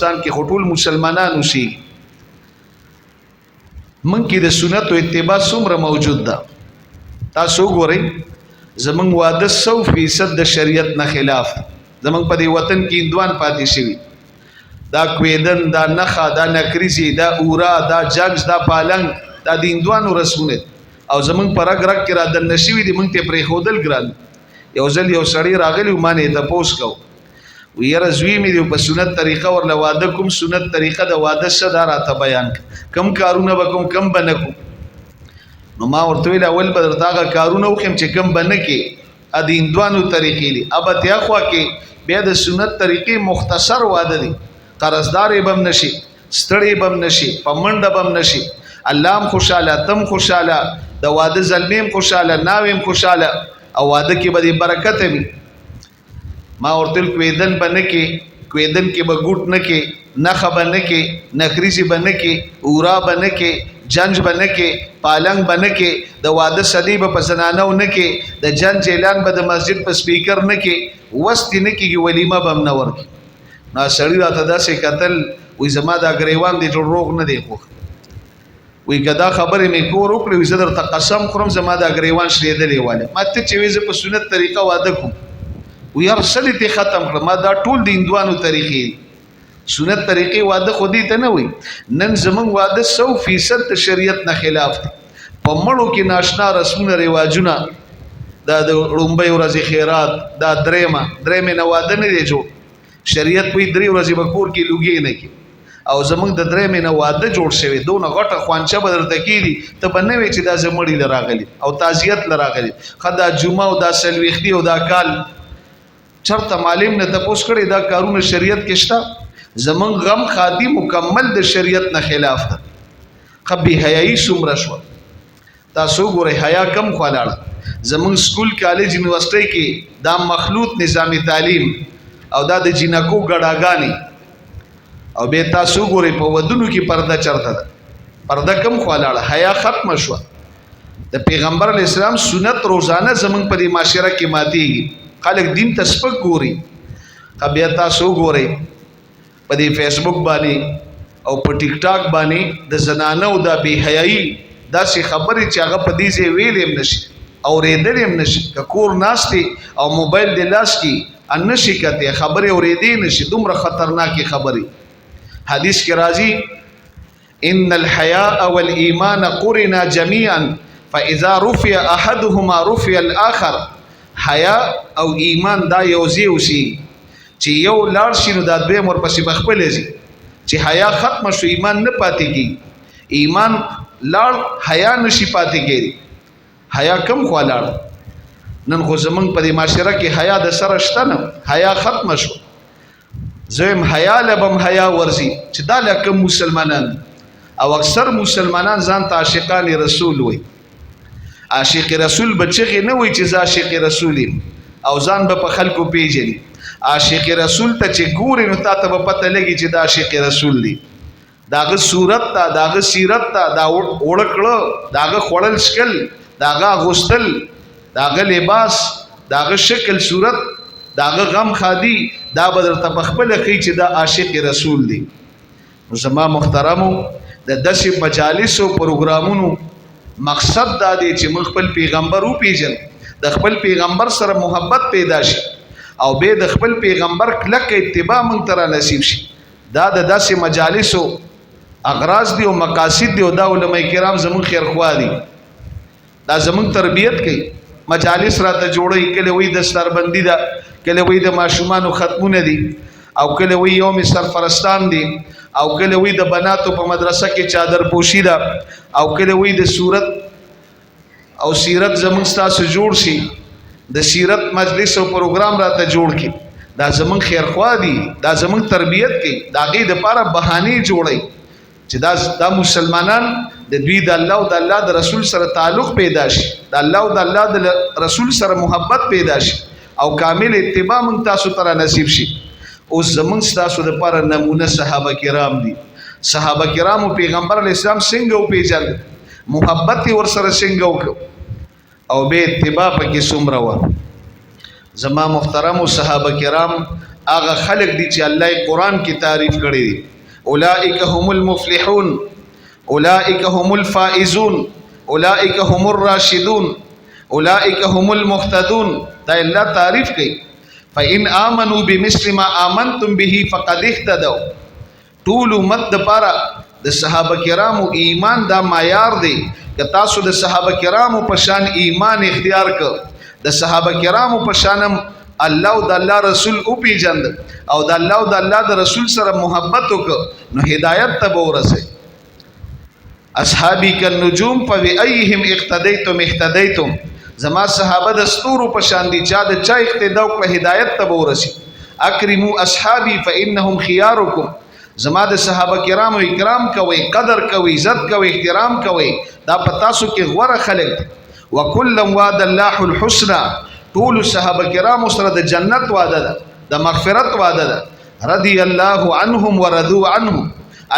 بلوچستان کې خټول مسلمانانو شي من کې د سنت او اتباع څومره موجود ده تاسو ګورئ زمون واده 100% د شریعت نه خلاف زمون په دې وطن کې اندوان پاتې شوی دا کویدن دا نخا دا نکریزی دا اورا دا جنګ دا پالنګ دا د اندوانو رسونه او زمون پر رګ کې را د نشوي دي مونږ ته پرې خودل ګران یو ځل یو سړی راغلی مانه ته پوس کو ویره زوی مې په سنت طریقه ورله واده کوم سنت طریقه د واده صدا راته بیان کم کارونه وکم کم بنکو نو ما ورته ویل اول به دغه کارونه وکم چې کم بنکې ا د اندوانو طریقې دي اب ته خو کې بیا د سنت طریقې مختصر واده دي قرضدار بم نشي ستړي بم نشي پمنډ بم نشي الله خوشاله تم خوشاله د واده زلمیم خوشاله ناویم خوشاله او واده کې به برکت وي ما ورته کویدن بنکې کویدن کې به ګوټ نه کې نخ بنکې نکریزي بنکې اورا بنکې جنج بنکې پالنګ بنکې د واده صدی په زنانو نه کې د جنج اعلان به د مسجد په سپیکر نه کې وست نه کې ولیمه بم نه ورکی نو سړی راته داسې قتل وې زما دا غریوان دي جوړ روغ نه دی خو وی کدا خبره مې کور وکړې وې زدر ته قسم خورم زما دا غریوان شریدلې واله ماته چې وې په سنت طریقه واده کوم وی هر سلی ته ختم کړ ما دا ټول د اندوانو طریقې سنت طریقې واده خودي ته نه وي نن زمون واده 100% شریعت نه خلاف دي په مړو کې ناشنا رسمونه رواجونه دا د رومبه ورځې خیرات دا درېمه نه واده نه دی جوړ شریعت په 3 ورځې بکور کې لوګي نه کی او زمونږ د درېمه نه واده جوړ شوی دونه غټه خوانچه بدرته کیدی ته بنوي چې دا زمړی لراغلی او تعزیت لراغلی خدا جمعه او دا سلويختی او دا کال چرته معلم نه تاسو کړی دا کارونه شریعت کې شته زمون غم خادي مکمل د شریعت نه خلاف ده خبي حیاي سمره شو تاسو ګورئ حیا کم خلاړه زمون سکول کالج یونیورسيټي کې دا مخلوط نظامی تعلیم او دا د جنکو ګډاګانی او به تاسو ګورئ په ودونو کې پرده چرته ده پرده کم خلاړه حیا ختم شو د پیغمبر اسلام سنت روزانه زمون په معاشره کې ماتيږي خلک دین ته سپک ګوري بیا تاسو ګورئ په دې فیسبوک باندې او په ټیک ټاک باندې د زنانو د بی حیايي داسې خبرې چې هغه په دې ځای ویلې نشي او ریدلې نشي کور ناشتي او موبایل د لاس کې ان نشي کته خبرې اورېدې نشي دومره خطرناکي خبرې حدیث کې راځي ان الحیاء والايمان قرنا جميعا فاذا رفع احدهما رفع الاخر حیا او ایمان دا یوځي وسی چې یو لاړ شي نو دا دوی مور پسې بخپلې شي چې حیا ختم شو ایمان نه پاتې کی ایمان لاړ حیا نشي پاتې کېږي حیا کم خو لاړ نن خو زمونږ په دې معاشره کې حیا د سره شته نه حیا ختم شو زم حیا لبم حیا ورزي چې دا لکه مسلمانان او اکثر مسلمانان ځان ته عاشقان رسول وي عاشق رسول بچی نه وي چې عاشق رسول او ځان به په خلکو پیژني عاشق رسول ته چې ګوري نو تاسو به پته لګي چې دا عاشق رسول دی داغه صورت ته داغه سیرت ته دا وړکړه داغه خړل شکل داغه غسل داغه لباس داغه شکل صورت داغه غم خادي دا بدر ته خپل کوي چې دا عاشق رسول دی زما محترمو د داسې مجالس او پروګرامونو مقصد دا دی چې موږ خپل پیغمبر او پیژن د خپل پیغمبر سره محبت پیدا شي او به د خپل پیغمبر کلک اتباع موږ تر نصیب شي دا د داسې مجالس او اغراض دي او مقاصد دي او دا علماء کرام زمون خیر خوا دي دا زمون تربیت کوي مجالس راته جوړي کله وې د سربندي دا کله وې د ماشومان ختمونه دي او کله وې یوم سرفرستان دي او کله وې د بناتو په مدرسه کې چادر پوشي دا او کله وې د صورت او سیرت زمون تاسو جوړ شي د سیرت مجلس او پروګرام راته جوړ کی دا زمون خیر خوا دي دا زمون تربیت کې دا غي د پاره بهاني جوړي چې دا مسلمانان د دوی د الله او د الله د رسول سره تعلق پیدا شي د الله او د الله د رسول سره محبت پیدا شي او کامل اتباع مون تاسو ته نصیب شي او زمون تاسو د پاره نمونه صحابه کرام دي صحابه کرام او پیغمبر اسلام څنګه او پیژل محبت ور سره څنګه او به اتباع پکې څومره و زما محترم صحابه کرام هغه خلق دي چې الله قرآن کې تعریف کړی دي اولئک هم المفلحون اولئک هم الفائزون اولئک هم الراشدون اولئک هم المهتدون دا الله تعریف کوي فإن آمنوا بمثل ما آمنتم به فقد اهتدوا طول امت د پاره د صحابه کرامو ایمان دا معیار دی که تاسو د صحابه کرامو په شان ایمان اختیار ک د صحابه کرامو په شانم الله او د الله رسول او پیجند او د الله او د الله د رسول سره محبت وک نو هدایت ته ورسه اصحابی کالنجوم فبأيهم اقتديتم اهتديتم زما صحابه د ستورو په شان دي چا د چا اقتدا په هدایت ته ورسي اکرموا اصحابي فانهم خياركم زما د صحابه کرامو اکرام کوي قدر کوي عزت کوي احترام کوي دا پتا سو کې غوړه خلق وکلا وعد الله الحسنى طول صحابه کرامو سره د جنت وعده ده د مغفرت وعده ده رضي الله عنهم ورضوا عنه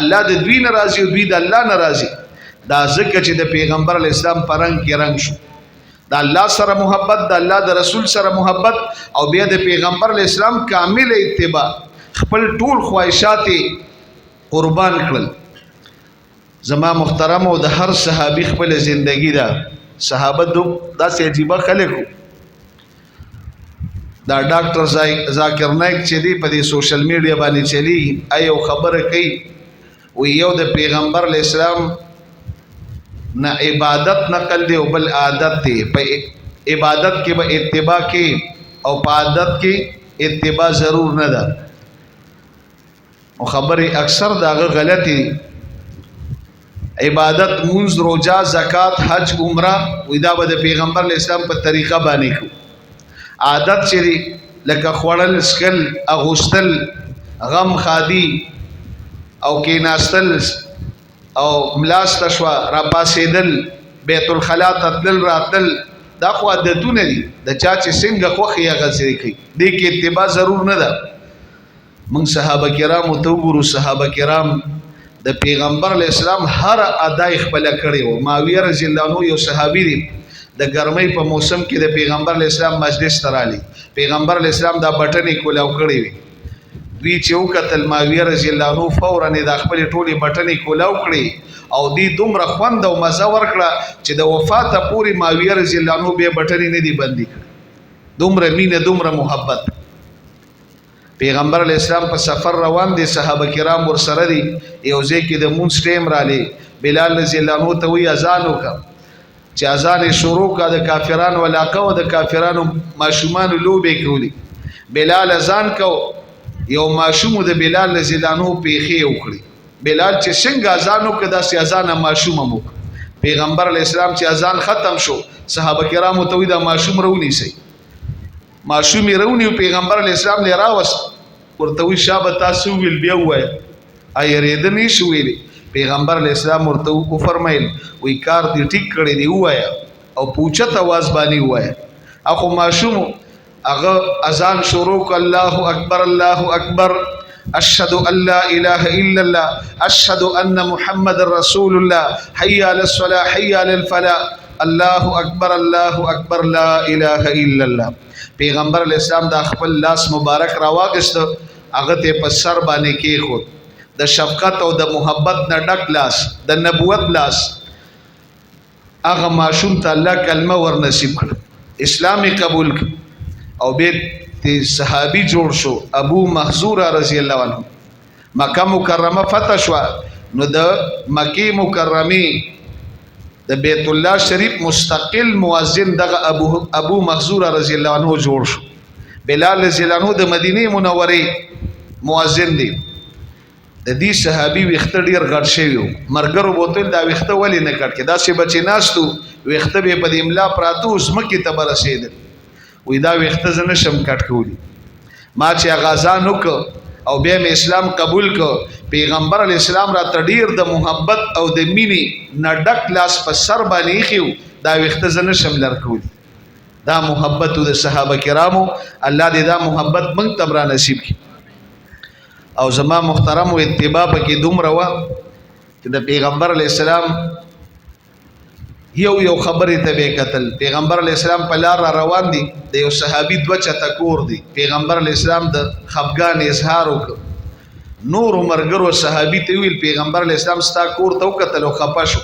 الله د دوی ناراضي او دوی د الله ناراضي دا ځکه چې د پیغمبر اسلام پرنګ کې رنگ شو د الله سره محبت د الله د رسول سره محبت او بیا د پیغمبر اسلام کامل اتباع خپل ټول خواهشات قربان کړل زما محترم او د هر صحابي خپل ژوندۍ دا صحابه دا سه عجیب خلکو دا ډاکټر ذاکر نایک چې دی په دې سوشل میډیا باندې چلی ایو خبره کوي و یو د پیغمبر اسلام نه عبادت نقل دی او بل عادت دی په عبادت کې به اتباع کې او په عادت کې اتباع ضرور نه ده او خبره اکثر داغه غلطی عبادت منز روزه زکات حج عمره ودا به د پیغمبر اسلام په طریقه باندې کو عادت چې لکه خوړل سکل اغوستل غم خادي او کیناستل او ملاست شوا را پاسېدل بیت الخلا تدل راتل دا خو عادتونه دي د چا چې څنګه خوخي غسري کوي دې کې اتباع ضرور نه ده من صحابه کرام ته ګورو صحابه کرام د پیغمبر اسلام هر ادای خپل کړي او معاویه رضی الله عنه یو صحابي دی د ګرمۍ په موسم کې د پیغمبر اسلام مجلس ترالی پیغمبر اسلام دا بټنې کولاو کړی وي دوی چې وکتل معاویه رضی الله عنه فورا د خپل ټولي بټنې کولاو کړی او دی دومره خوند او مزه ورکړه چې د وفات پوري معاویه رضی الله عنه به بټنې نه دی بندي کړ دومره مینه دومره محبت پیغمبر اسلام په سفر روان دي صحابه کرام ور سره دي یو ځکه د مونږ ټیم را لې بلال رضی الله عنه ته وی اذان وکړه چې اذان شروع کا د کافرانو علاقه او د کافرانو ماشومان لوبې کولی بلال اذان کو یو ماشوم د بلال رضی الله عنه پیخي وکړي بلال چې څنګه اذان وکړ دا سي اذان ماشوم مو پیغمبر اسلام چې اذان ختم شو صحابه کرامو ته دا ماشوم رونی سي ماشوم رونی پیغمبر اسلام له راوست ورته وی شابه تاسو ویل بیا وای ایریدنی شو ویلی پیغمبر اسلام ورته فرمایل وی کار دې ټیک کړی دی وایا او پوښت आवाज باندې وایا اخو ماشوم هغه اذان شروع ک الله اکبر الله اکبر اشهد ان لا اله الا الله اشهد ان محمد رسول الله حي على الصلاه حي على الفلاح الله اکبر لا اله الا الله پیغمبر اسلام دا خپل لاس مبارک راواغست هغه ته په سر باندې کې خود د شفقت او د محبت نه ډک لاس د نبوت لاس هغه ماشوم ته الله کلمه ور نصیب کړ اسلام قبول او به صحابي جوړ شو ابو محذور رضی الله عنه مکه مکرمه فتح شو نو د مکی مکرمه د بیت الله شریف مستقل مؤذن دغه ابو محذور رضی الله عنه جوړ شو بلال رضی الله عنه د مدینه منوره مؤذن دی د دې صحابي وخت ډیر غړ شوی مرګرو بوتل دا وخت ولې نه کړ کې دا سه بچی ناستو وخت به په املا پراتو اسمکه تبر رسید وې دا وخت زنه شم کټ کولی ما چې غازان وک او بیا مې اسلام قبول ک پیغمبر اسلام را تډیر د محبت او د مینی نډک لاس په سر باندې خيو دا وخت زنه شم لر کولی دا محبت د صحابه کرامو الله دې دا محبت موږ تبرا نصیب کړي او زما محترم او اتباع کې دومره وا چې د پیغمبر علی السلام یو خبرې ته به قتل پیغمبر علی السلام په لار را روان دي د یو صحابي دوه چته کور دي پیغمبر علی السلام د خفګان اظهار وکړ نور مرګرو صحابي ته ویل پیغمبر علی السلام ستا کور ته وکتل او خپه شو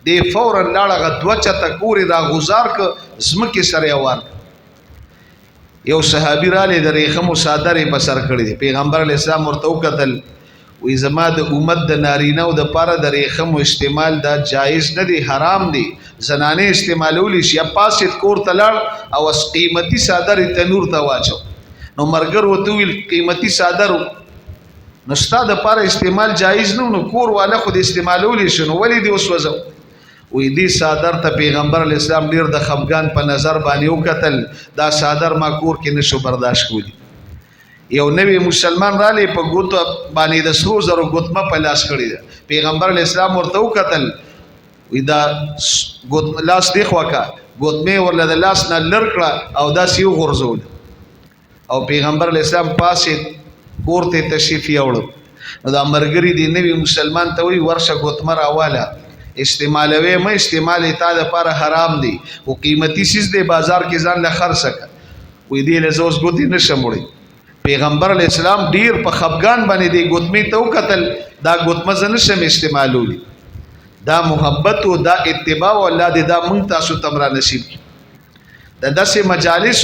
دی فورا لاړه دوه چته کور را غزار ک زمکه سره وار یو صحابي را لې د ریخمو صادرې په سر کړی پیغمبر علی السلام ورته وکتل وی زما د امت د نارینه او د پاره د ریخمو استعمال دا جایز نه دی حرام دی زنانه استعمالولی شي پاسید کور تلړ او اس قیمتي صادر تنور ته واچو نو مرګر وته ویل قیمتي صادر نو ستاد د پاره استعمال جایز نو کور والا خود استعمالولی شنو ولی دی وسوځو وی دی صادر ته پیغمبر علی السلام ډیر د خفګان په نظر باندې وکتل دا صادر ما کور کې نشو برداشت کولی یو نوی مسلمان را لې په ګوت باندې د سرو زرو ګوتمه په لاس کړی ده پیغمبر علی السلام ورته وکتل وی دا ګوت لاس دی خوکا ګوتمه ورله د لاس نه لر کړه او دا سیو غرزول او پیغمبر علی السلام پاسې ورته تشریف یوړ نو دا مرګری دی نوی مسلمان ته وی ورشه ګوتمه راواله استعمالوي مې استعمال تا د لپاره حرام دی او قیمتي شیز دی بازار کې ځان له خرڅ کړه وی دی له زوس ګوتی نشم وړي پیغمبر علی السلام ډیر په خفګان باندې دی ګوتمی ته وکتل دا ګوتمه زنه شم استعمالولي دا محبت او دا اتباع او الله دې دا مونږ تاسو تمرا نصیب د داسې مجالس